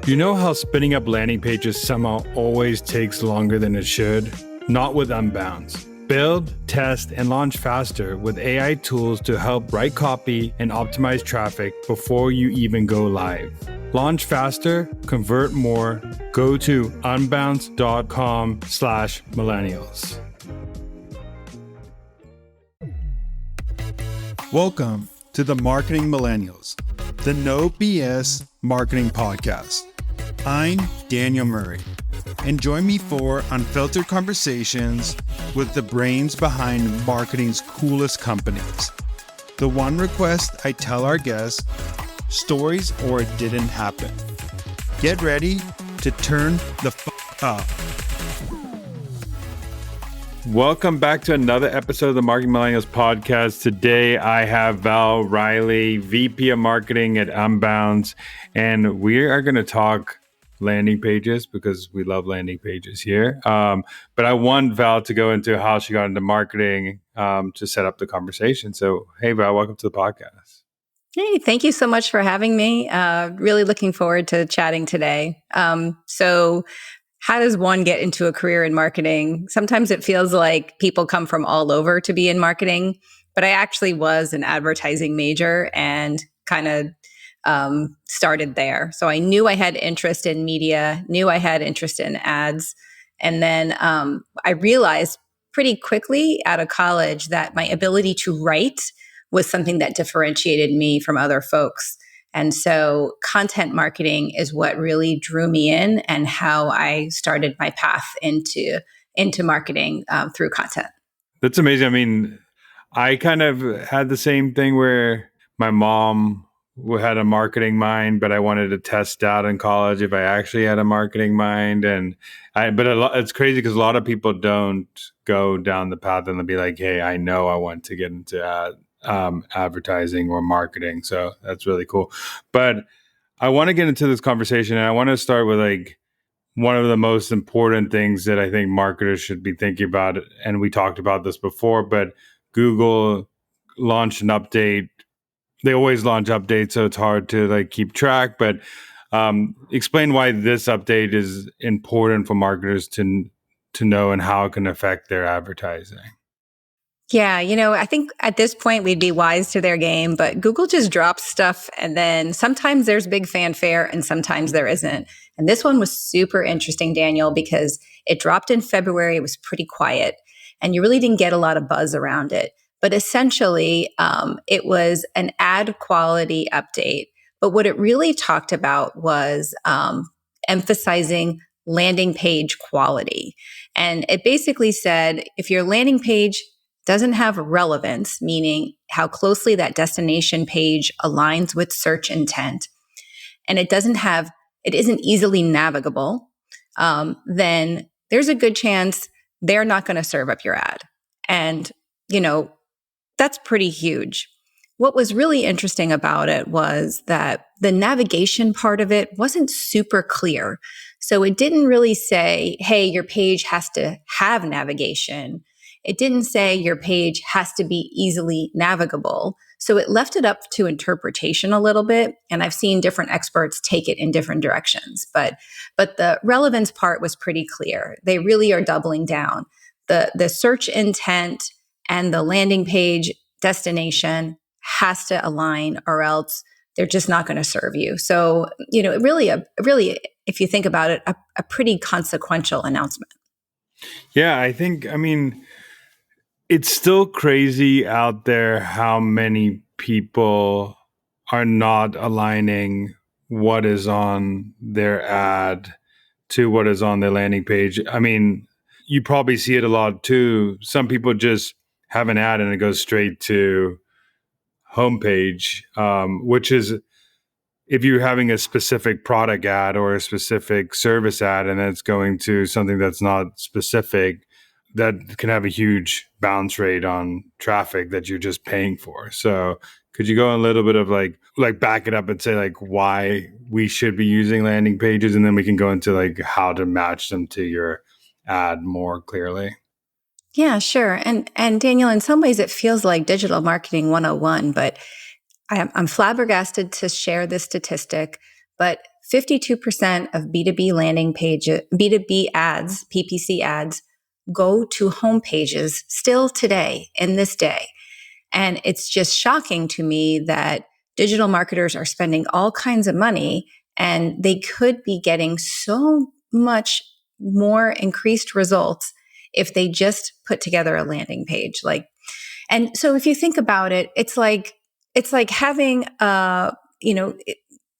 You know how spinning up landing pages somehow always takes longer than it should? Not with Unbounce. Build, test, and launch faster with AI tools to help write copy and optimize traffic before you even go live. Launch faster, convert more. Go to unbounce.com/millennials. Welcome to the Marketing Millennials, the No BS Marketing Podcast. I'm Daniel Murray, and join me for unfiltered conversations with the brains behind marketing's coolest companies. The one request I tell our guests, stories or it didn't happen. Get ready to turn the up. Welcome back to another episode of the Marketing Millennials podcast. Today I have Val Riley, VP of Marketing at Unbounce, and we are going to talk landing pages because we love landing pages here. But I want Val to go into how she got into marketing to set up the conversation. So, hey, Val, welcome to the podcast. Hey, thank you so much for having me. Really looking forward to chatting today. So how does one get into a career in marketing? Sometimes it feels like people come from all over to be in marketing, but I actually was an advertising major and kind of started there. So I knew I had interest in media, knew I had interest in ads. And then I realized pretty quickly out of college that my ability to write was something that differentiated me from other folks. And so content marketing is what really drew me in and how I started my path into marketing through content. That's amazing. I mean, I kind of had the same thing where my mom had a marketing mind, but I wanted to test out in college if I actually had a marketing mind. It's crazy because a lot of people don't go down the path and they'll be like, hey, I know I want to get into advertising or marketing. So that's really cool. But I want to get into this conversation, and I want to start with like one of the most important things that I think marketers should be thinking about. And we talked about this before, but Google launched an update. They always launch updates, so it's hard to like keep track. But explain why this update is important for marketers to know and how it can affect their advertising. Yeah, I think at this point we'd be wise to their game, but Google just drops stuff and then sometimes there's big fanfare and sometimes there isn't. And this one was super interesting, Daniel, because it dropped in February. It was pretty quiet and you really didn't get a lot of buzz around it. But essentially, it was an ad quality update. But what it really talked about was emphasizing landing page quality. And it basically said, if your landing page doesn't have relevance, meaning how closely that destination page aligns with search intent, and it isn't easily navigable, then there's a good chance they're not going to serve up your ad. And, that's pretty huge. What was really interesting about it was that the navigation part of it wasn't super clear. So it didn't really say, hey, your page has to have navigation. It didn't say your page has to be easily navigable. So it left it up to interpretation a little bit. And I've seen different experts take it in different directions. But the relevance part was pretty clear. They really are doubling down. The search intent and the landing page destination has to align or else they're just not going to serve you. So, really, if you think about it, a pretty consequential announcement. Yeah, it's still crazy out there how many people are not aligning what is on their ad to what is on their landing page. I mean, you probably see it a lot too. Some people just have an ad and it goes straight to homepage, which is if you're having a specific product ad or a specific service ad and it's going to something that's not specific, that can have a huge bounce rate on traffic that you're just paying for. So could you go a little bit of like back it up and say like why we should be using landing pages, and then we can go into like how to match them to your ad more clearly? Yeah, sure. And Daniel, in some ways it feels like digital marketing 101, but I'm flabbergasted to share this statistic, but 52% of B2B landing page, B2B ads, PPC ads, go to home pages still today in this day. And it's just shocking to me that digital marketers are spending all kinds of money and they could be getting so much more increased results if they just put together a landing page. And so if you think about it, it's like having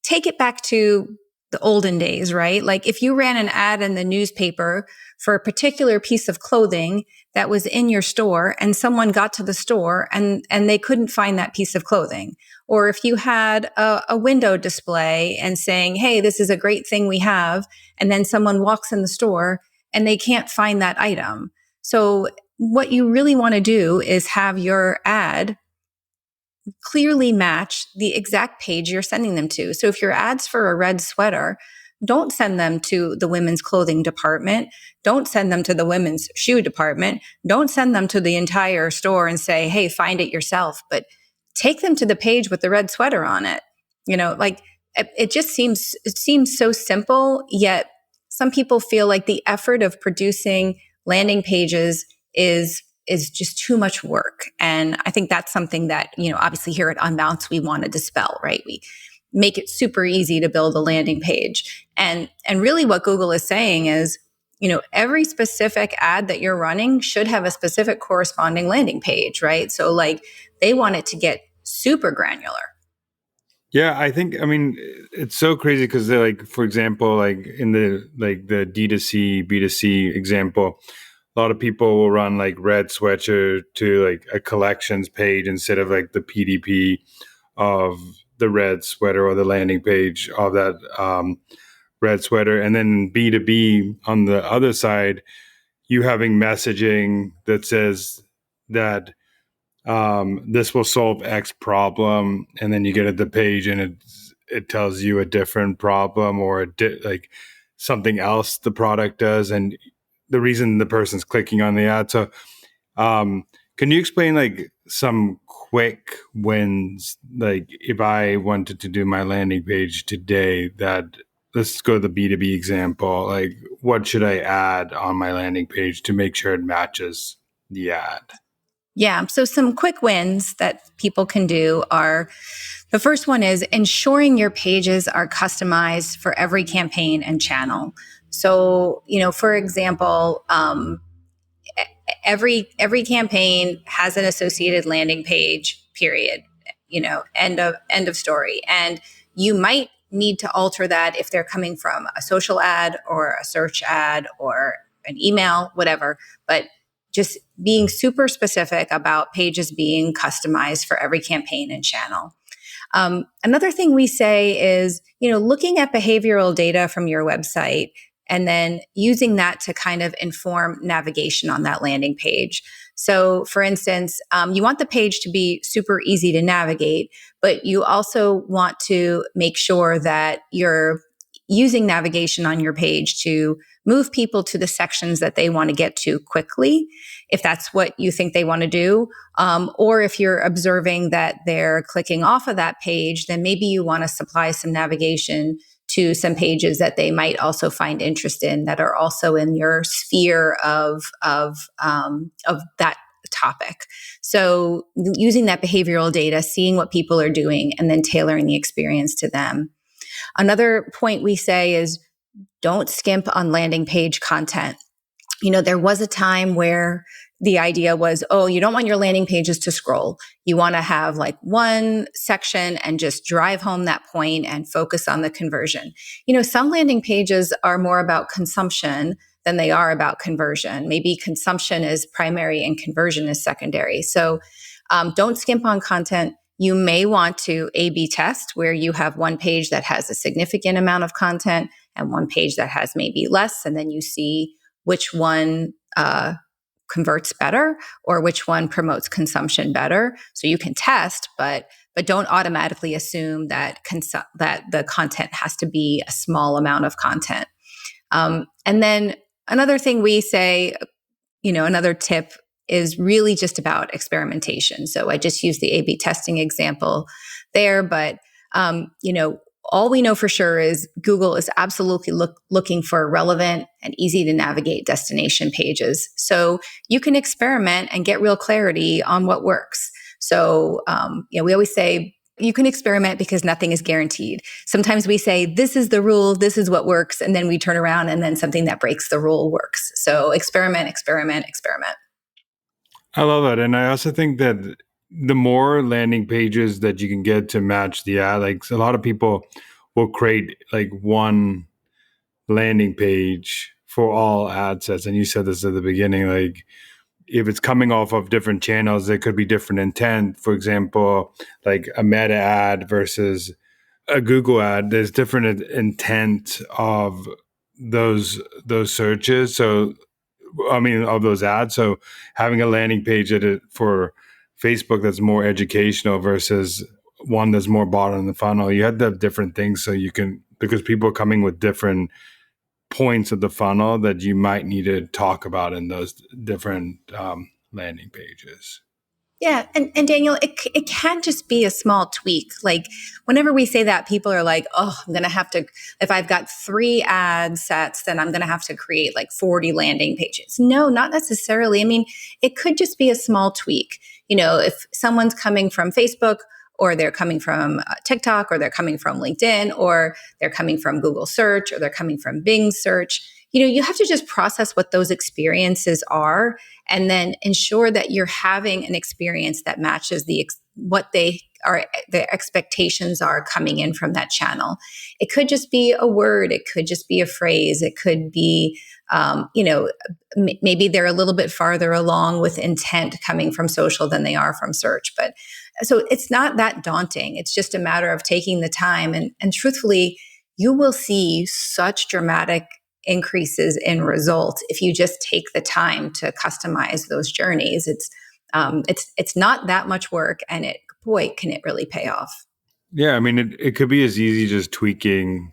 take it back to the olden days, right? Like if you ran an ad in the newspaper for a particular piece of clothing that was in your store and someone got to the store and they couldn't find that piece of clothing. Or if you had a window display and saying, hey, this is a great thing we have. And then someone walks in the store and they can't find that item. So what you really want to do is have your ad clearly match the exact page you're sending them to. So if your ad's for a red sweater, don't send them to the women's clothing department. Don't send them to the women's shoe department. Don't send them to the entire store and say, hey, find it yourself. But take them to the page with the red sweater on it. It seems so simple, yet some people feel like the effort of producing landing pages is just too much work. And I think that's something that, obviously here at Unbounce, we want to dispel, right? We make it super easy to build a landing page. And really what Google is saying is, every specific ad that you're running should have a specific corresponding landing page, right? So they want it to get super granular. Yeah, I mean, it's so crazy because they're for example, in the D2C, B2C example, a lot of people will run red sweatshirt to a collections page instead of the PDP of the red sweater or the landing page of that red sweater. And then B2B on the other side, you having messaging that says that this will solve X problem, and then you get at the page and it tells you a different problem or something else the product does, and the reason the person's clicking on the ad. So can you explain some quick wins, if I wanted to do my landing page today, that let's go to the B2B example, what should I add on my landing page to make sure it matches the ad? Yeah. So some quick wins that people can do are, the first one is ensuring your pages are customized for every campaign and channel. So, for example, every campaign has an associated landing page, period, end of story. And you might need to alter that if they're coming from a social ad or a search ad or an email, whatever. But just being super specific about pages being customized for every campaign and channel. Another thing we say is, looking at behavioral data from your website and then using that to kind of inform navigation on that landing page. So for instance, you want the page to be super easy to navigate, but you also want to make sure that you're using navigation on your page to move people to the sections that they want to get to quickly, if that's what you think they want to do. Or if you're observing that they're clicking off of that page, then maybe you want to supply some navigation to some pages that they might also find interest in that are also in your sphere of that topic. So using that behavioral data, seeing what people are doing, and then tailoring the experience to them. Another point we say is don't skimp on landing page content. There was a time where the idea was, you don't want your landing pages to scroll. You want to have one section and just drive home that point and focus on the conversion. Some landing pages are more about consumption than they are about conversion. Maybe consumption is primary and conversion is secondary. So don't skimp on content. You may want to A/B test where you have one page that has a significant amount of content and one page that has maybe less, and then you see which one converts better or which one promotes consumption better. So you can test, but don't automatically assume that that the content has to be a small amount of content. And then another thing we say, another tip is really just about experimentation. So I just used the A/B testing example there, but all we know for sure is Google is absolutely looking for relevant and easy to navigate destination pages. So you can experiment and get real clarity on what works. So, we always say you can experiment because nothing is guaranteed. Sometimes we say, this is the rule, this is what works. And then we turn around and then something that breaks the rule works. So experiment, experiment, experiment. I love that. And I also think that the more landing pages that you can get to match the ad, like a lot of people will create like one landing page for all ad sets. And you said this at the beginning, like if it's coming off of different channels, there could be different intent. For example, like a Meta ad versus a Google ad, there's different intent of those searches. So of those ads. So having a landing page for Facebook that's more educational versus one that's more bottom of the funnel, you had to have different things so you can, because people are coming with different points of the funnel that you might need to talk about in those different landing pages. Yeah. And Daniel, it can't just be a small tweak. Like whenever we say that, people are like, oh, I'm going to have to, if I've got 3 ad sets, then I'm going to have to create like 40 landing pages. No, not necessarily. I mean, it could just be a small tweak. If someone's coming from Facebook or they're coming from TikTok or they're coming from LinkedIn or they're coming from Google search or they're coming from Bing search, you have to just process what those experiences are and then ensure that you're having an experience that matches what they are, the expectations are coming in from that channel. It could just be a word. It could just be a phrase. It could be, maybe they're a little bit farther along with intent coming from social than they are from search. But so it's not that daunting. It's just a matter of taking the time. And truthfully, you will see such dramatic increases in results if you just take the time to customize those journeys. It's not that much work, and can it really pay off? Yeah, I mean, it could be as easy just tweaking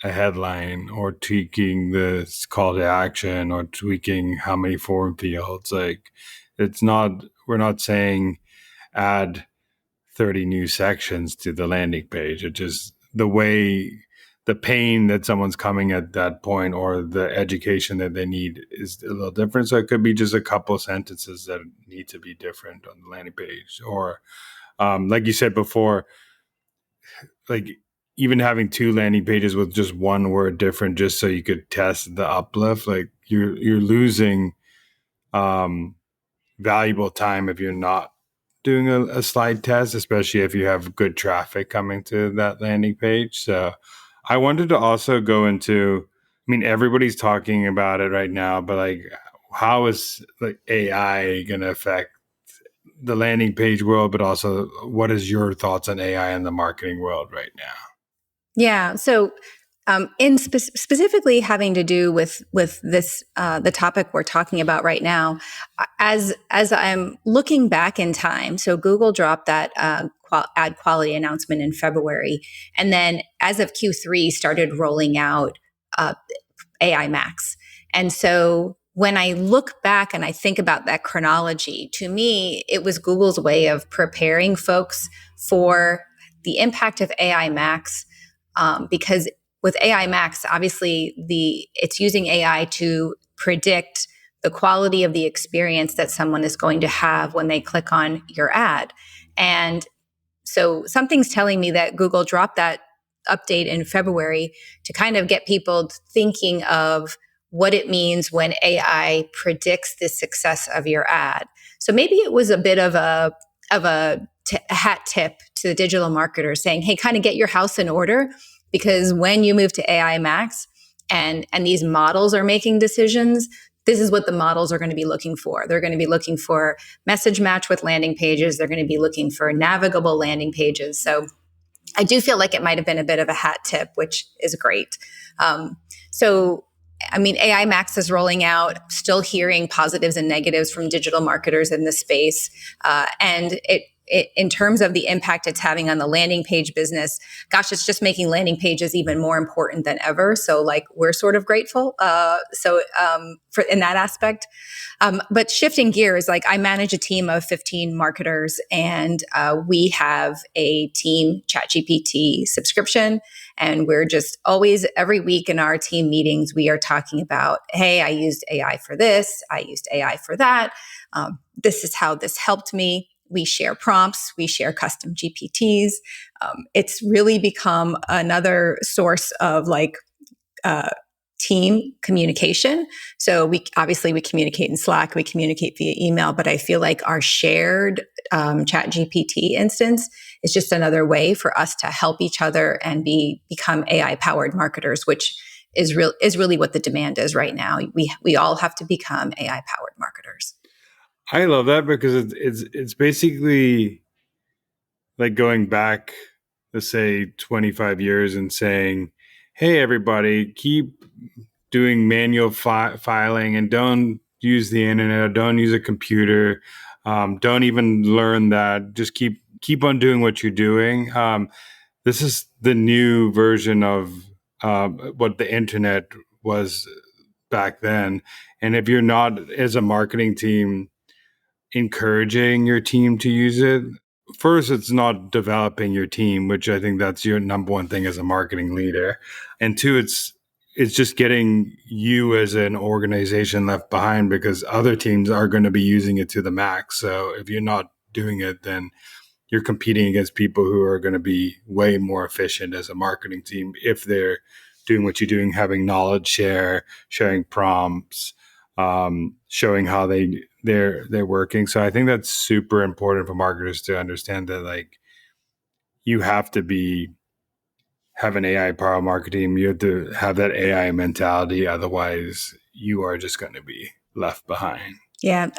a headline or tweaking the call to action or tweaking how many form fields. Like, we're not saying add 30 new sections to the landing page. It just the pain that someone's coming at that point or the education that they need is a little different. So it could be just a couple sentences that need to be different on the landing page. Or like you said before, like even having 2 landing pages with just one word different, just so you could test the uplift, like you're losing valuable time if you're not doing a slide test, especially if you have good traffic coming to that landing page. So I wanted to also go into, I mean, everybody's talking about it right now, but like, how is like AI going to affect the landing page world, but also what is your thoughts on AI in the marketing world right now? Yeah. So, specifically having to do with this, the topic we're talking about right now, as I'm looking back in time. So Google dropped that ad quality announcement in February, and then as of Q3 started rolling out AI Max. And so when I look back and I think about that chronology, to me, it was Google's way of preparing folks for the impact of AI Max, because with AI Max, obviously it's using AI to predict the quality of the experience that someone is going to have when they click on your ad. And so something's telling me that Google dropped that update in February to kind of get people thinking of what it means when AI predicts the success of your ad. So maybe it was a bit of a hat tip to the digital marketers saying, hey, kind of get your house in order, because when you move to AI Max and these models are making decisions, this is what the models are going to be looking for. They're going to be looking for message match with landing pages. They're going to be looking for navigable landing pages. So I do feel like it might have been a bit of a hat tip, which is great. I mean, AI Max is rolling out, still hearing positives and negatives from digital marketers in this space. And it, in terms of the impact it's having on the landing page business, gosh, it's just making landing pages even more important than ever. So like, we're sort of grateful. For in that aspect. But shifting gears, like I manage a team of 15 marketers, and we have a team ChatGPT subscription. And we're just always, every week in our team meetings, we are talking about, hey, I used AI for this, I used AI for that. This is how this helped me. We share prompts, we share custom GPTs. It's really become another source of team communication. So we communicate in Slack, we communicate via email, but I feel like our shared chat GPT instance is just another way for us to help each other and become AI powered marketers, which is really what the demand is right now. We all have to become AI powered marketers. I love that because it's basically like going back, let's say 25 years and saying, hey, everybody, keep doing manual filing and don't use the internet, don't use a computer, don't even learn that. Just keep on doing what you're doing. This is the new version of what the internet was back then. And if you're not, as a marketing team, encouraging your team to use it, first, it's not developing your team, which I think that's your number one thing as a marketing leader. And two, it's just getting you as an organization left behind because other teams are going to be using it to the max. So if you're not doing it, then you're competing against people who are going to be way more efficient as a marketing team if they're doing what you're doing, having knowledge share, sharing prompts, showing how they're working. So I think that's super important for marketers to understand that like you have to have an AI powered marketing. You have to have that AI mentality. Otherwise, you are just going to be left behind. Yeah.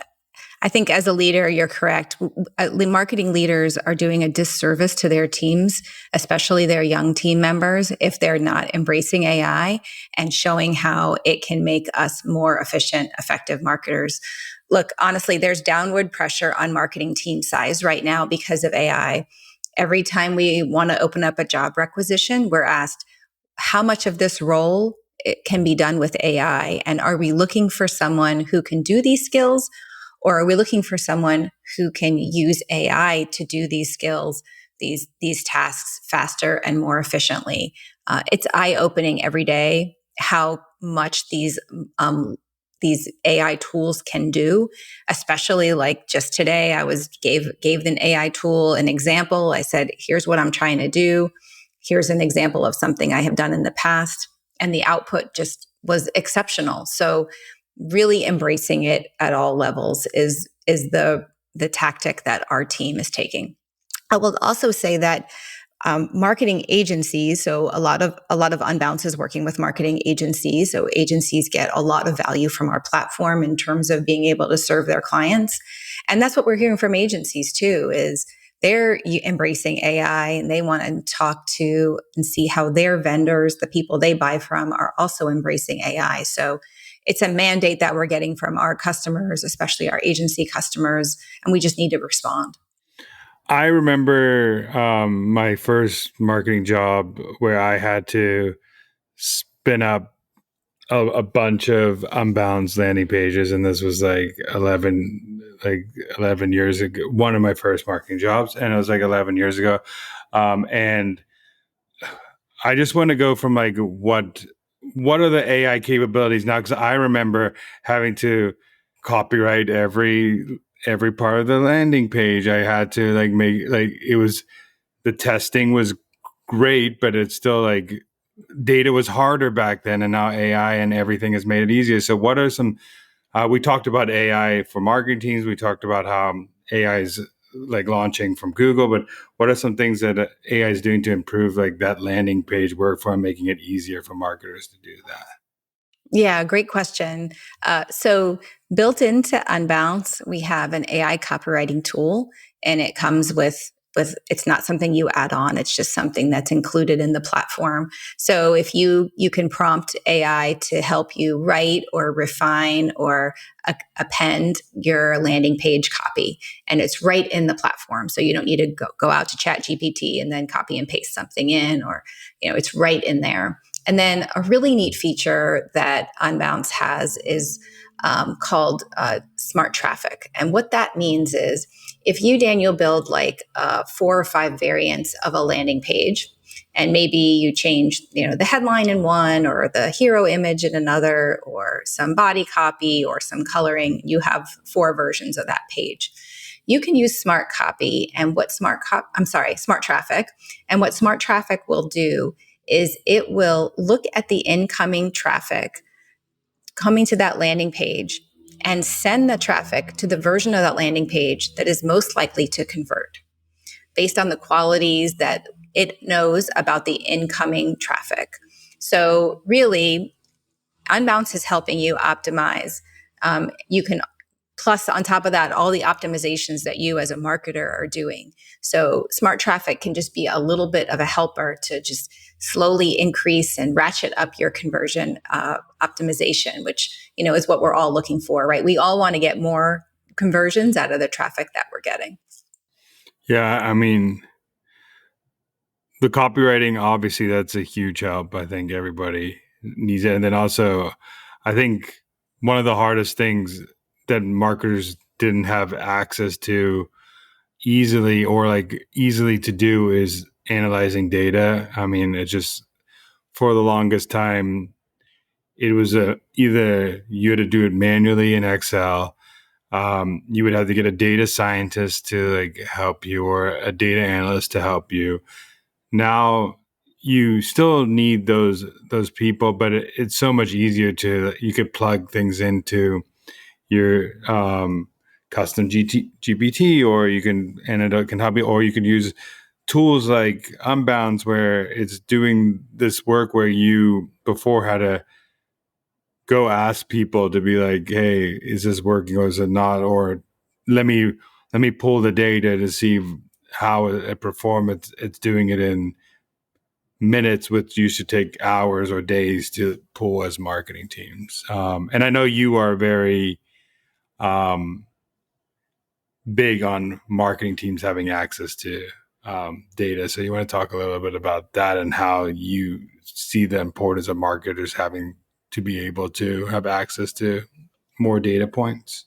I think as a leader, you're correct. Marketing leaders are doing a disservice to their teams, especially their young team members, if they're not embracing AI and showing how it can make us more efficient, effective marketers. Look, honestly, there's downward pressure on marketing team size right now because of AI. Every time we want to open up a job requisition, we're asked, how much of this role it can be done with AI? And are we looking for someone who can do these skills? Or are we looking for someone who can use AI to do these skills, these tasks faster and more efficiently? It's eye-opening every day how much these AI tools can do. Especially like just today, I gave an AI tool an example. I said, "Here's what I'm trying to do. Here's an example of something I have done in the past," and the output just was exceptional. So really embracing it at all levels is the tactic that our team is taking. I will also say that marketing agencies, so a lot of Unbounce is working with marketing agencies. So agencies get a lot of value from our platform in terms of being able to serve their clients, and that's what we're hearing from agencies too. Is they're embracing AI and they want to talk to and see how their vendors, the people they buy from, are also embracing AI. So it's a mandate that we're getting from our customers, especially our agency customers, and we just need to respond. I remember my first marketing job where I had to spin up a bunch of Unbounce landing pages, and this was like 11 years ago. One of my first marketing jobs, and it was like 11 years ago. And I just want to go from like what are the AI capabilities now? Because I remember having to copyright every part of the landing page. I had to like make like it was the testing was great, but it's still like data was harder back then, and now AI and everything has made it easier. So what are some? We talked about AI for marketing teams. We talked about how AI is like launching from Google, but what are some things that AI is doing to improve like that landing page workflow and making it easier for marketers to do that? Yeah, great question. So built into Unbounce, we have an AI copywriting tool, and it comes with it's not something you add on. It's just something that's included in the platform. So if you can prompt AI to help you write or refine or append your landing page copy, and it's right in the platform. So you don't need to go out to Chat GPT and then copy and paste something in, or it's right in there. And then a really neat feature that Unbounce has is called smart traffic. And what that means is if you, Daniel, build like 4 or 5 variants of a landing page, And maybe you change, the headline in one or the hero image in another or some body copy or some coloring. You have 4 versions of that page. You can use smart copy and smart traffic. And what smart traffic will do is it will look at the incoming traffic coming to that landing page and send the traffic to the version of that landing page that is most likely to convert based on the qualities that it knows about the incoming traffic. So really, Unbounce is helping you optimize. You can plus on top of that, all the optimizations that you as a marketer are doing. So smart traffic can just be a little bit of a helper to just slowly increase and ratchet up your conversion optimization, which, is what we're all looking for, right? We all want to get more conversions out of the traffic that we're getting. Yeah, I mean, the copywriting, obviously, that's a huge help. I think everybody needs it. And then also, I think one of the hardest things that marketers didn't have access to easily to do is analyzing data. I mean, it just, for the longest time, it was either you had to do it manually in Excel. You would have to get a data scientist to help you or a data analyst to help you. Now you still need those people, but it's so much easier you could plug things into your custom GPT, or and it can help you, or you can use tools like Unbounce where it's doing this work where you before had to go ask people to be like, hey, is this working or is it not? Or let me pull the data to see how it performed. It's doing it in minutes, which used to take hours or days to pull as marketing teams. And I know you are very big on marketing teams having access to data. So you want to talk a little bit about that and how you see the importance of marketers having to be able to have access to more data points?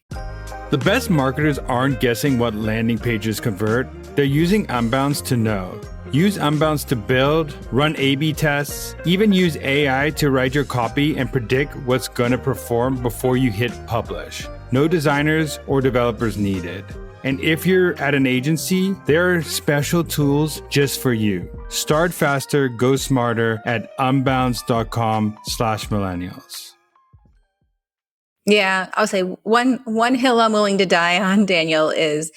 The best marketers aren't guessing what landing pages convert. They're using Unbounce to know. Use Unbounce to build, run A/B tests, even use AI to write your copy and predict what's going to perform before you hit publish. No designers or developers needed. And if you're at an agency, there are special tools just for you. Start faster, go smarter at unbounce.com/millennials. Yeah, I'll say one hill I'm willing to die on, Daniel, is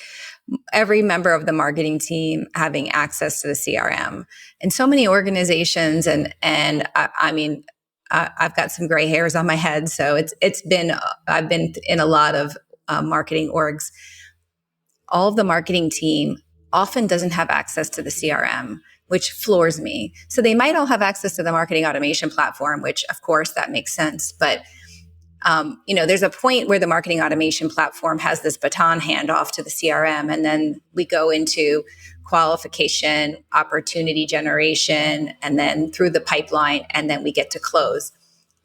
every member of the marketing team having access to the CRM. And so many organizations, and I mean, I've got some gray hairs on my head, so I've been in a lot of marketing orgs. All of the marketing team often doesn't have access to the CRM, which floors me. So they might all have access to the marketing automation platform, which of course that makes sense. But there's a point where the marketing automation platform has this baton handoff to the CRM, and then we go into qualification, opportunity generation, and then through the pipeline, and then we get to close.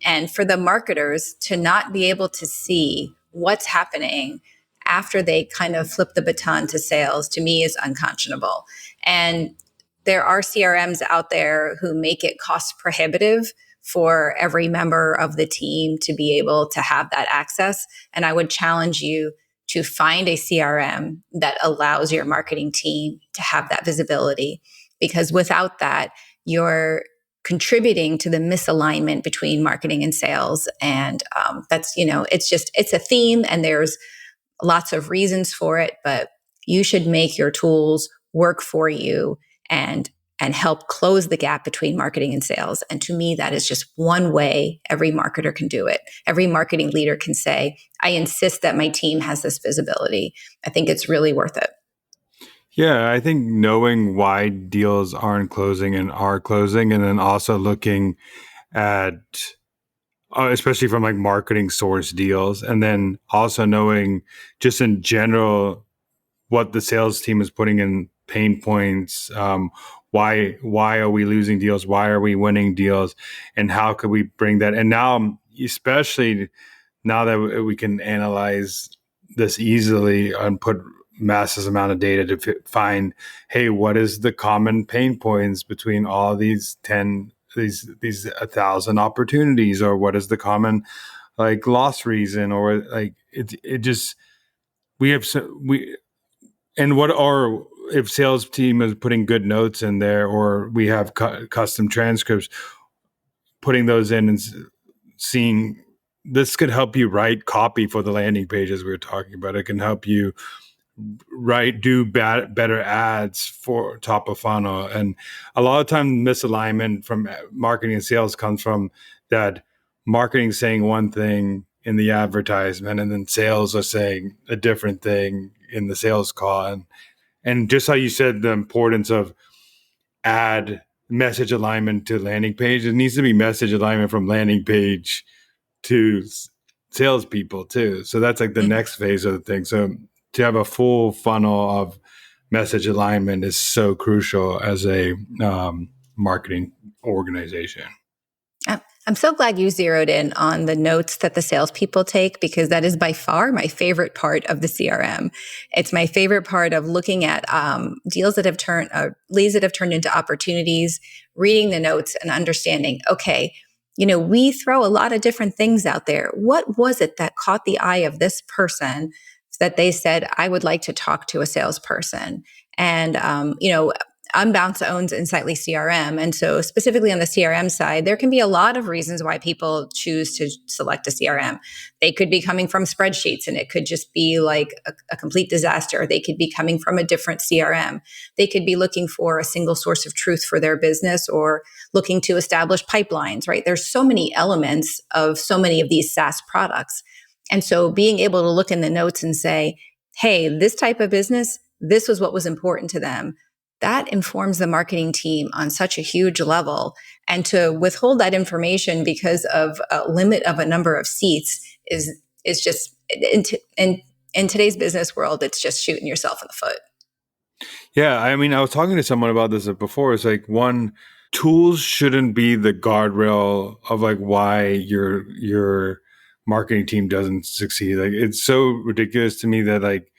And for the marketers to not be able to see what's happening after they kind of flip the baton to sales, to me is unconscionable. And there are CRMs out there who make it cost prohibitive for every member of the team to be able to have that access. And I would challenge you to find a CRM that allows your marketing team to have that visibility, because without that, you're contributing to the misalignment between marketing and sales. And that's, it's a theme, and there's lots of reasons for it, but you should make your tools work for you and help close the gap between marketing and sales. And to me, that is just one way every marketer can do it. Every marketing leader can say, I insist that my team has this visibility. I think it's really worth it. Yeah, I think knowing why deals aren't closing and are closing, and then also looking at, especially from marketing source deals, and then also knowing just in general what the sales team is putting in pain points, why are we losing deals, why are we winning deals, and how could we bring that. And now, especially now that we can analyze this easily and put massive amount of data to find, hey, what is the common pain points between all these 10, these 1,000 opportunities, or what is the common like loss reason, or like it just, we have we and what are, if sales team is putting good notes in there, or we have custom transcripts, putting those in and seeing, this could help you write copy for the landing pages we were talking about. It can help you do better ads for top of funnel. And a lot of times misalignment from marketing and sales comes from that marketing saying one thing in the advertisement, and then sales are saying a different thing in the sales call. And just how you said, the importance of add message alignment to landing page, it needs to be message alignment from landing page to salespeople too. So that's like the next phase of the thing. So to have a full funnel of message alignment is so crucial as a marketing organization. I'm so glad you zeroed in on the notes that the salespeople take, because that is by far my favorite part of the CRM. It's my favorite part of looking at leads that have turned into opportunities, reading the notes and understanding, okay, we throw a lot of different things out there. What was it that caught the eye of this person that they said, I would like to talk to a salesperson? And, Unbounce owns Insightly CRM. And so specifically on the CRM side, there can be a lot of reasons why people choose to select a CRM. They could be coming from spreadsheets and it could just be like a complete disaster. They could be coming from a different CRM. They could be looking for a single source of truth for their business, or looking to establish pipelines, right? There's so many elements of so many of these SaaS products. And so being able to look in the notes and say, hey, this type of business, this was what was important to them, that informs the marketing team on such a huge level. And to withhold that information because of a limit of a number of seats is just, in today's business world, it's just shooting yourself in the foot. Yeah, I mean, I was talking to someone about this before. It's like, one, tools shouldn't be the guardrail of like why your marketing team doesn't succeed. Like, it's so ridiculous to me that like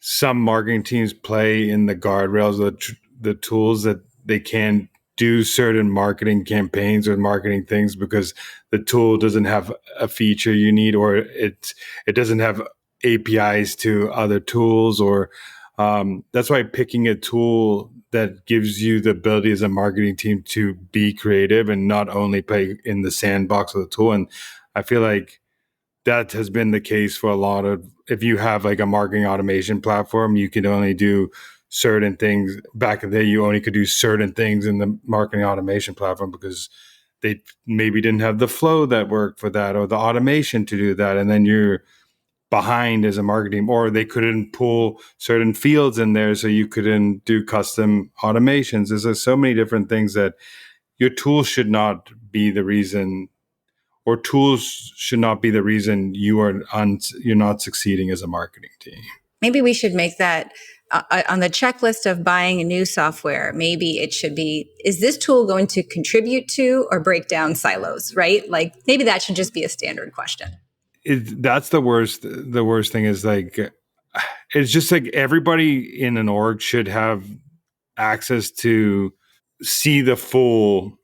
some marketing teams play in the guardrails of the tools, that they can do certain marketing campaigns or marketing things because the tool doesn't have a feature you need, or it doesn't have APIs to other tools, or that's why picking a tool that gives you the ability as a marketing team to be creative and not only play in the sandbox of the tool. And I feel like that has been the case for a lot of, if you have like a marketing automation platform, you can only do certain things. Back in the day, you only could do certain things in the marketing automation platform because they maybe didn't have the flow that worked for that, or the automation to do that. And then you're behind as a marketing, or they couldn't pull certain fields in there, so you couldn't do custom automations. There's so many different things that your tools should not be the reason, or tools should not be the reason you're not succeeding as a marketing team. Maybe we should make that on the checklist of buying a new software. Maybe it should be, is this tool going to contribute to or break down silos, right? Like maybe that should just be a standard question. That's the worst. The worst thing is like, it's just like everybody in an org should have access to see the full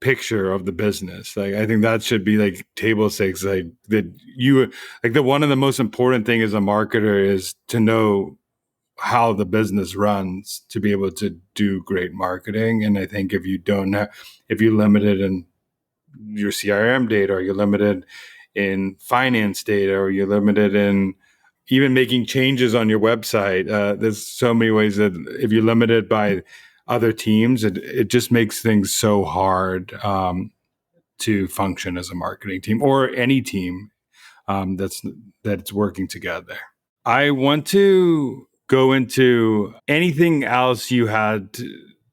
picture of the business. Like, I think that should be like table stakes. Like that, you like, the one of the most important thing as a marketer is to know how the business runs to be able to do great marketing. And I think if you don't have, if you're limited in your CRM data, or you're limited in finance data, or you're limited in even making changes on your website, there's so many ways that if you're limited by other teams, it just makes things so hard to function as a marketing team, or any team that's working together. I want to go into anything else you had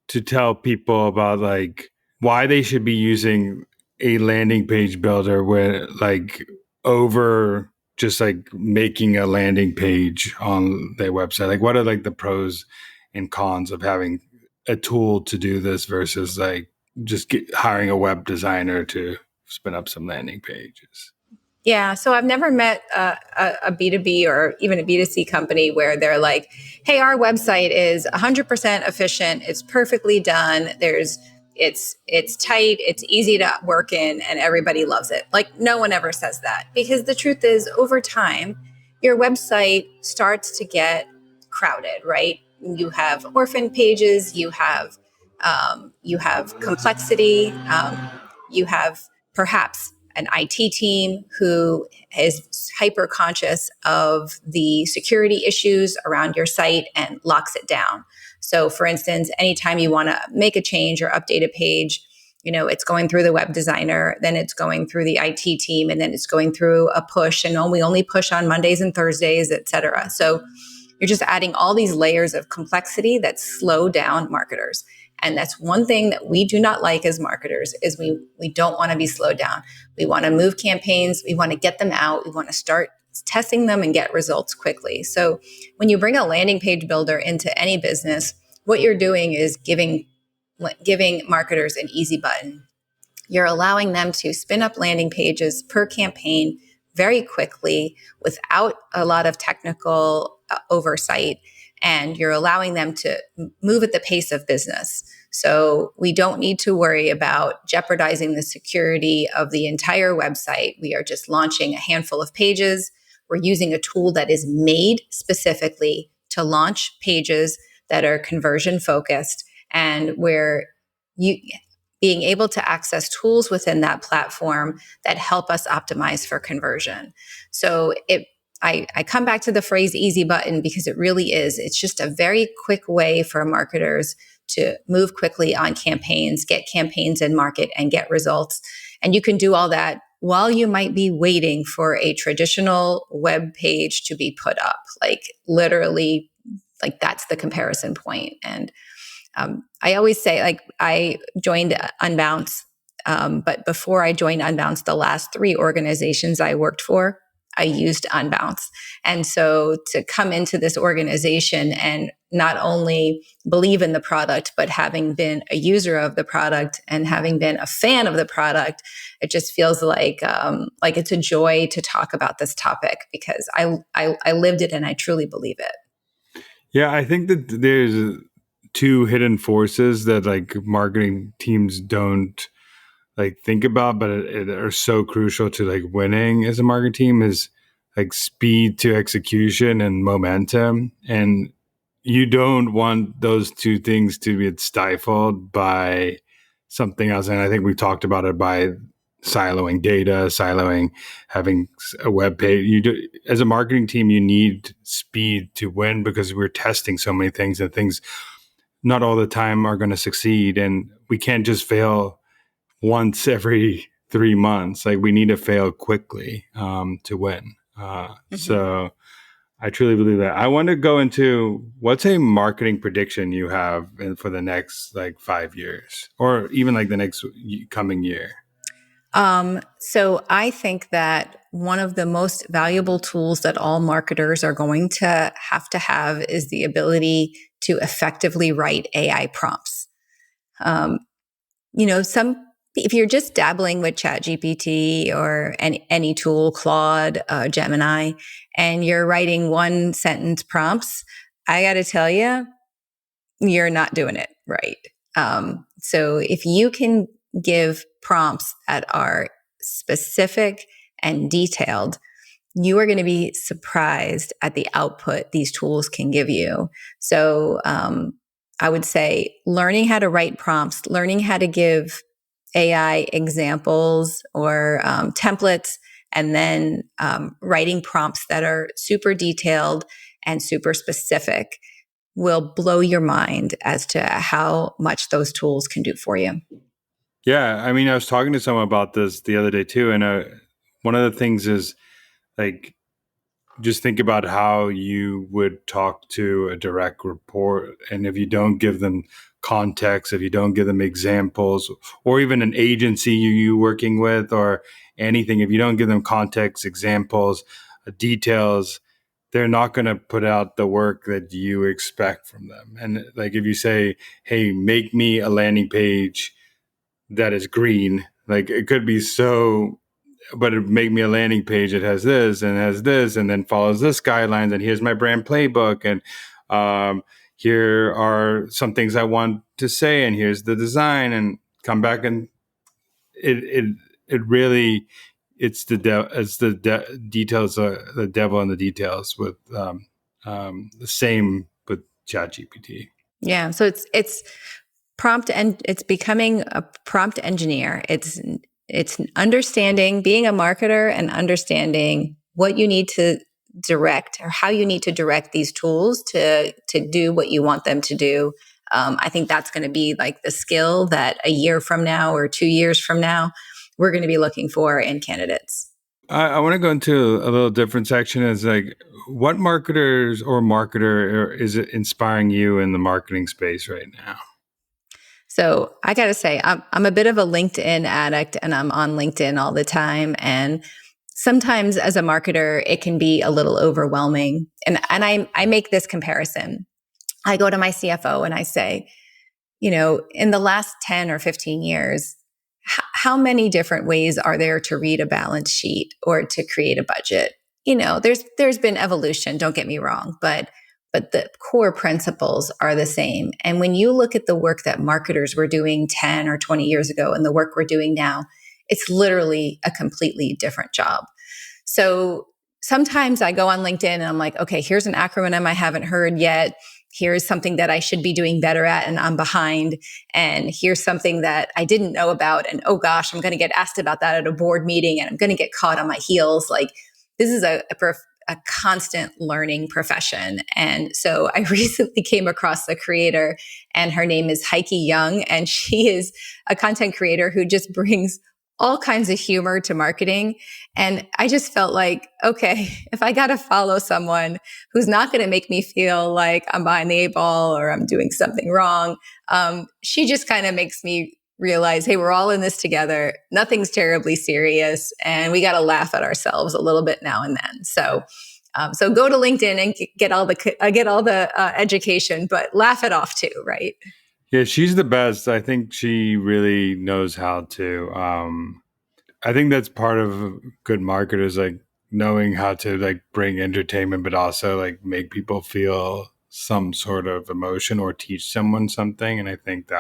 to tell people about like why they should be using a landing page builder, where like over just like making a landing page on their website. Like, what are like the pros and cons of having a tool to do this versus like just hiring a web designer to spin up some landing pages? Yeah, so I've never met a B2B or even a B2C company where they're like, hey, our website is 100% efficient. It's perfectly done. It's tight, it's easy to work in, and everybody loves it. Like, no one ever says that, because the truth is, over time, your website starts to get crowded, right? You have orphan pages, you have complexity, you have perhaps an IT team who is hyper conscious of the security issues around your site and locks it down. So, for instance, anytime you want to make a change or update a page, it's going through the web designer, then it's going through the IT team, and then it's going through a push, and we only push on Mondays and Thursdays, et cetera. So you're just adding all these layers of complexity that slow down marketers. And that's one thing that we do not like as marketers is we don't want to be slowed down. We want to move campaigns. We want to get them out. We want to start testing them and get results quickly. So when you bring a landing page builder into any business, what you're doing is giving marketers an easy button. You're allowing them to spin up landing pages per campaign very quickly without a lot of technical oversight. And you're allowing them to move at the pace of business. So we don't need to worry about jeopardizing the security of the entire website. We are just launching a handful of pages. We're using a tool that is made specifically to launch pages that are conversion focused, and where you being able to access tools within that platform that help us optimize for conversion. So I come back to the phrase easy button because it really is. It's just a very quick way for marketers to move quickly on campaigns, get campaigns in market, and get results. And you can do all that while you might be waiting for a traditional web page to be put up. Like, literally, like, that's the comparison point. And I always say, like, I joined Unbounce, but before I joined Unbounce, the last 3 organizations I worked for, I used Unbounce. And so to come into this organization and not only believe in the product, but having been a user of the product and having been a fan of the product, it just feels like it's a joy to talk about this topic, because I lived it and I truly believe it. Yeah, I think that there's 2 hidden forces that like marketing teams don't like think about, but it are so crucial to like winning as a marketing team, is like speed to execution and momentum. And you don't want those 2 things to get stifled by something else. And I think we've talked about it by siloing data, having a web page. As a marketing team, you need speed to win, because we're testing so many things, and things not all the time are going to succeed. And we can't just fail once every 3 months. Like, we need to fail quickly to win. So I truly believe that. I want to go into, what's a marketing prediction you have for the next like 5 years, or even like the next coming year? So I think that one of the most valuable tools that all marketers are going to have is the ability to effectively write AI prompts. If you're just dabbling with ChatGPT or any tool, Claude, Gemini, and you're writing 1-sentence prompts, I got to tell you, you're not doing it right. So if you can give prompts that are specific and detailed, you are going to be surprised at the output these tools can give you. So I would say learning how to write prompts, learning how to give AI examples or templates, and then writing prompts that are super detailed and super specific will blow your mind as to how much those tools can do for you. Yeah, I mean, I was talking to someone about this the other day too, and one of the things is like, just think about how you would talk to a direct report, and if you don't give them context, if you don't give them examples, or even an agency you working with or anything, if you don't give them context, examples, details, they're not going to put out the work that you expect from them. And like, if you say, hey, make me a landing page that is green, like, it could be so but it make me a landing page that has this and has this and then follows this guidelines, and here's my brand playbook, and here are some things I want to say, and here's the design, and come back, and it really, it's the details, the devil in the details with the same with ChatGPT. Yeah. So it's prompt, and it's becoming a prompt engineer. It's understanding, being a marketer and understanding what you need to direct, or how you need to direct these tools to do what you want them to do. I think that's going to be like the skill that a year from now or 2 years from now, we're going to be looking for in candidates. I want to go into a little different section. Is like, what marketers or marketer is it inspiring you in the marketing space right now? So I got to say, I'm a bit of a LinkedIn addict, and I'm on LinkedIn all the time. And sometimes as a marketer, it can be a little overwhelming. And I make this comparison. I go to my CFO and I say, in the last 10 or 15 years, how many different ways are there to read a balance sheet or to create a budget? There's been evolution, don't get me wrong, but the core principles are the same. And when you look at the work that marketers were doing 10 or 20 years ago and the work we're doing now, it's literally a completely different job. So sometimes I go on LinkedIn and I'm like, okay, here's an acronym I haven't heard yet. Here's something that I should be doing better at and I'm behind. And here's something that I didn't know about. And oh gosh, I'm going to get asked about that at a board meeting and I'm going to get caught on my heels. Like, this is a constant learning profession. And so I recently came across a creator, and her name is Heike Young. And she is a content creator who just brings all kinds of humor to marketing. And I just felt like, okay, if I got to follow someone who's not going to make me feel like I'm behind the eight ball or I'm doing something wrong, she just kind of makes me realize, hey, we're all in this together. Nothing's terribly serious, and we got to laugh at ourselves a little bit now and then. So go to LinkedIn and get all the education, but laugh it off too, right? Yeah, she's the best. I think she really knows how to. I think that's part of good marketers, like knowing how to like bring entertainment, but also like make people feel some sort of emotion or teach someone something. And I think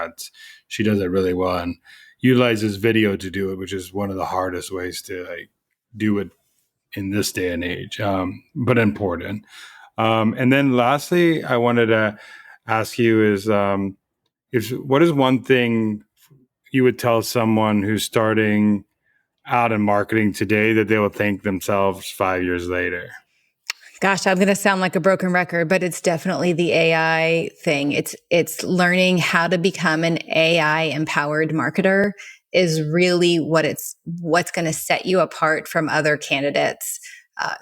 she does it really well and utilizes video to do it, which is one of the hardest ways to like do it in this day and age, but important. And then lastly, I wanted to ask you what is one thing you would tell someone who's starting out in marketing today that they will thank themselves 5 years later? Gosh, I'm going to sound like a broken record, but it's definitely the AI thing. It's learning how to become an AI empowered marketer is really what's going to set you apart from other candidates. I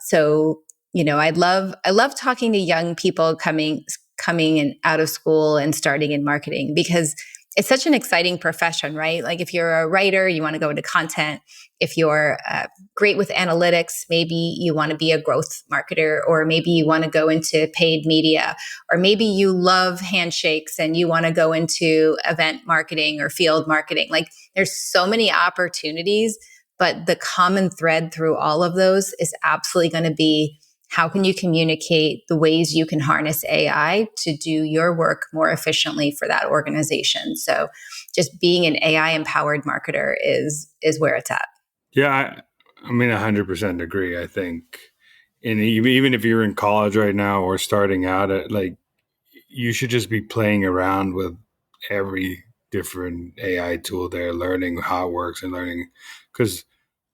love talking to young people coming and out of school and starting in marketing, because it's such an exciting profession, right? Like, if you're a writer, you want to go into content. If you're great with analytics, maybe you want to be a growth marketer, or maybe you want to go into paid media, or maybe you love handshakes and you want to go into event marketing or field marketing. Like, there's so many opportunities, but the common thread through all of those is absolutely going to be, how can you communicate the ways you can harness AI to do your work more efficiently for that organization? So just being an AI empowered marketer is where it's at. Yeah, I mean, 100% agree. I think, and even if you're in college right now or starting out, like, you should just be playing around with every different AI tool there, learning how it works and learning, because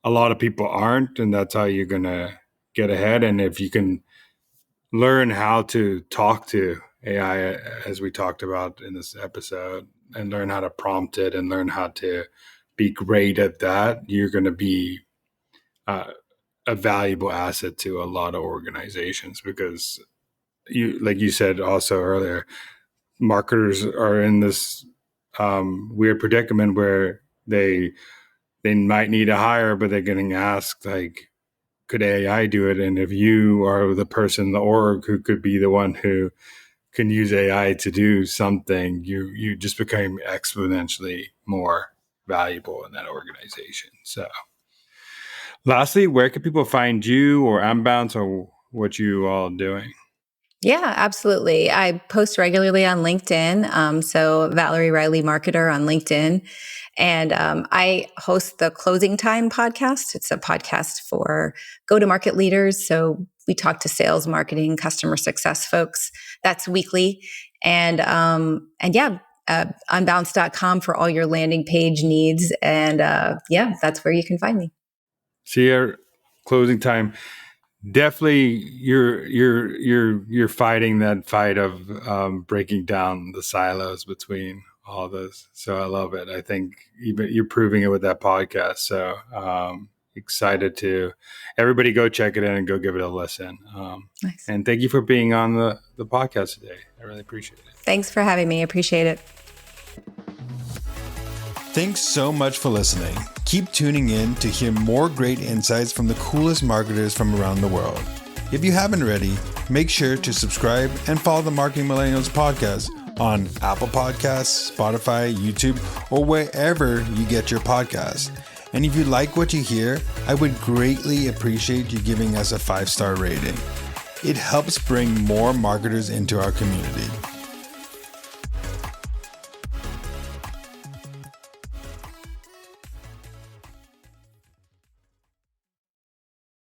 a lot of people aren't, and that's how you're going to get ahead. And if you can learn how to talk to AI, as we talked about in this episode, and learn how to prompt it and learn how to be great at that, you're going to be a valuable asset to a lot of organizations, because like you said also earlier, marketers are in this weird predicament where they might need a hire, but they're getting asked, like, could AI do it? And if you are the person in the org who could be the one who can use AI to do something, you just become exponentially more valuable in that organization. So Lastly, where can people find you or Unbounce or what you all doing? Yeah, absolutely. I post regularly on LinkedIn. So Valerie Riley Marketer on LinkedIn. And I host the Closing Time podcast. It's a podcast for go-to-market leaders. So we talk to sales, marketing, customer success folks. That's weekly. And yeah, unbounce.com for all your landing page needs. And yeah, that's where you can find me. See your Closing Time. Definitely, you're fighting that fight of breaking down the silos between all this. So I love it. I think you're proving it with that podcast. So excited to everybody go check it in and go give it a listen. Nice. And thank you for being on the podcast today. I really appreciate it. Thanks for having me. Appreciate it. Thanks so much for listening. Keep tuning in to hear more great insights from the coolest marketers from around the world. If you haven't already, make sure to subscribe and follow the Marketing Millennials podcast on Apple Podcasts, Spotify, YouTube, or wherever you get your podcasts. And if you like what you hear, I would greatly appreciate you giving us a 5-star rating. It helps bring more marketers into our community.